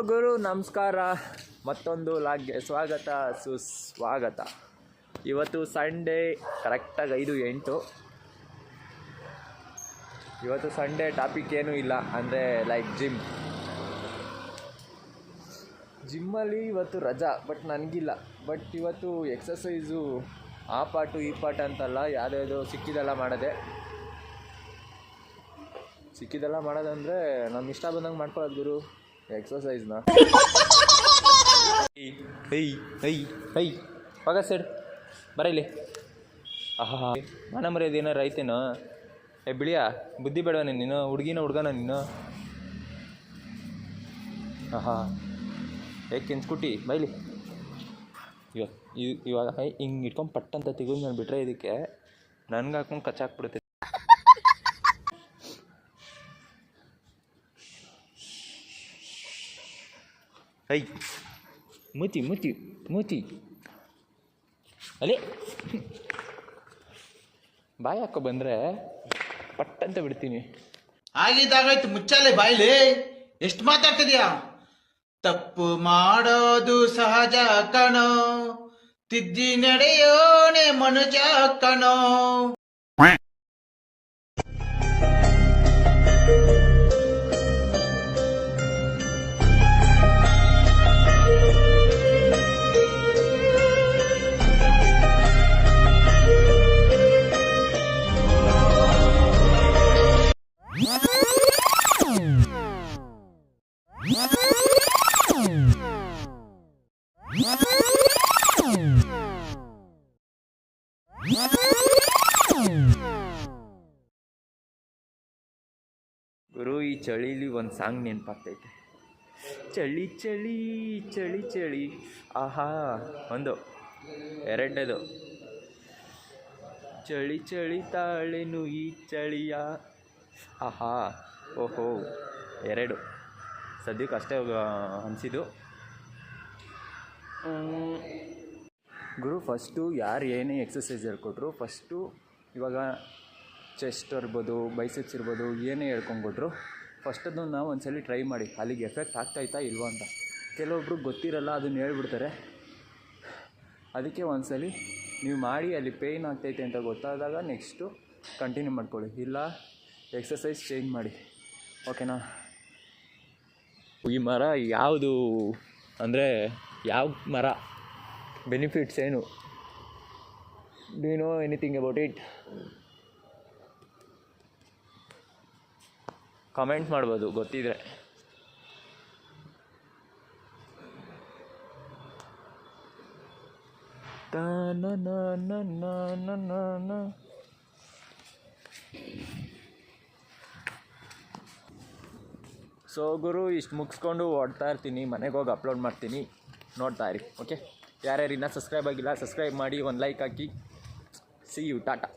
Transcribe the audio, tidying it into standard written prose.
ಗುರು ನಮಸ್ಕಾರ, ಮತ್ತೊಂದು ಲಾಗ್ಗೆ ಸ್ವಾಗತ ಸುಸ್ವಾಗತ. ಇವತ್ತು ಸಂಡೇ, ಕರೆಕ್ಟಾಗಿ 5:08. ಇವತ್ತು ಸಂಡೇ ಟಾಪಿಕ್ ಏನೂ ಇಲ್ಲ, ಅಂದರೆ ಲೈಕ್ ಜಿಮ್ಮಲ್ಲಿ ಇವತ್ತು ರಜಾ, ಬಟ್ ನನಗಿಲ್ಲ. ಬಟ್ ಇವತ್ತು ಎಕ್ಸಸೈಸು ಆ ಪಾಟು ಈ ಪಾಠ ಅಂತಲ್ಲ, ಯಾವುದ್ಯಾವುದೋ ಸಿಕ್ಕಿದೆಲ್ಲ ಮಾಡೋದಂದರೆ ನಮ್ಮ ಇಷ್ಟ ಬಂದಂಗೆ ಮಾಡ್ಕೊಳ್ಳೋದು ಗುರು ಎಕ್ಸಸೈಸ್ನ. ಹೋಗ ಸೈಡ್ ಬರಲಿ. ಮನ ಮರ್ಯಾದೆ ಏನಾರು ಐತೇನೋ? ಬಿಳಿಯ ಬುದ್ಧಿ ಬೇಡವ ನೀನು? ಹುಡುಗನ ನೀನು? ಏಕೆ ಕೆಂಚ್ಕುಟ್ಟಿ ಬೈಲಿ. ಇವಾಗ ಹಿಂಗೆ ಇಟ್ಕೊಂಡು ಪಟ್ಟಂತ ತೆಗೆದು ನಾನು ಬಿಟ್ರೆ ಇದಕ್ಕೆ ನನ್ಗೆ ಹಾಕೊಂಡು ಕಚ್ಚಾಕ್ಬಿಡುತ್ತೆ. ಮೂತಿ ಅಲ್ಲಿ ಬಾಯಿ ಹಾಕೋ ಬಂದರೆ ಪಟ್ಟಂತ ಬಿಡ್ತೀನಿ. ಆಗಿದ್ದಾಗಾಯ್ತು, ಮುಚ್ಚಾಲೆ ಬಾಯ್ಲಿ. ಎಷ್ಟು ಮಾತಾಡ್ತಿದ್ಯಾ? ತಪ್ಪು ಮಾಡೋದು ಸಹಜ ಕಣೋ, ತಿದ್ದಿ ನಡೆಯೋನೆ ಮನುಜ ಕಣೋ. ಗುರು, ಈ ಚಳಿಲಿ ಒಂದು ಸಾಂಗ್ ನೆನಪಾಗ್ತೈತೆ. ಚಳಿ ಚಳಿ ಚಳಿ ಚಳಿ ಆಹಾ, ಒಂದು ಎರಡನೇದು ಚಳಿ ಚಳಿ ತಾಳೆನು ಈ ಚಳಿಯ ಆಹಾ ಓಹೋ, ಎರಡು ಸದ್ಯಕ್ಕೆ ಅಷ್ಟೇ ಅನಿಸಿದ್ದು. ಗುರು, ಫಸ್ಟು ಯಾರು ಏನೇ ಎಕ್ಸಸೈಸ್ ಹೇಳ್ಕೊಟ್ರು, ಫಸ್ಟು ಇವಾಗ ಚೆಸ್ಟ್ ಇರ್ಬೋದು, ಬೈಸೆಪ್ಸ್ ಇರ್ಬೋದು, ಏನೇ ಹೇಳ್ಕೊಂಡ್ಕೊಟ್ರು ಫಸ್ಟ್ ಅದನ್ನು ನಾವು ಒಂದ್ಸಲ ಟ್ರೈ ಮಾಡಿ, ಅಲ್ಲಿಗೆ ಎಫೆಕ್ಟ್ ಆಗ್ತಾಯಿತಾ ಇಲ್ವೋ ಅಂತ. ಕೆಲವೊಬ್ರು ಗೊತ್ತಿರಲ್ಲ, ಅದನ್ನು ಹೇಳ್ಬಿಡ್ತಾರೆ. ಅದಕ್ಕೆ ಒಂದ್ಸಲ ನೀವು ಮಾಡಿ ಅಲ್ಲಿ ಪೇಯ್ನ್ ಆಗ್ತೈತೆ ಅಂತ ಗೊತ್ತಾದಾಗ ನೆಕ್ಸ್ಟು ಕಂಟಿನ್ಯೂ ಮಾಡ್ಕೊಳ್ಳಿ, ಇಲ್ಲ ಎಕ್ಸಸೈಸ್ ಚೇಂಜ್ ಮಾಡಿ, ಓಕೆನಾ? ಈ ಮರ ಯಾವುದು ಅಂದರೆ ಯಾವ ಮರ, ಬೆನಿಫಿಟ್ಸ್ ಏನು? Do you know anything about it? Comment ಮಾಡ್ಬೋದು ಗೊತ್ತಿದ್ರೆ. ಸೊ ಗುರು, ಇಷ್ಟು ಮುಗಿಸ್ಕೊಂಡು ಓಡ್ತಾ ಇರ್ತೀನಿ, ಮನೆಗೆ ಹೋಗಿ ಅಪ್ಲೋಡ್ ಮಾಡ್ತೀನಿ, ನೋಡ್ತಾ ಇರಿ. ಓಕೆ, ಯಾರ್ಯಾರು ಇನ್ನೂ ಸಬ್ಸ್ಕ್ರೈಬ್ ಆಗಿಲ್ಲ ಸಬ್ಸ್ಕ್ರೈಬ್ ಮಾಡಿ, ಒಂದು ಲೈಕ್ ಹಾಕಿ. See you, Tata.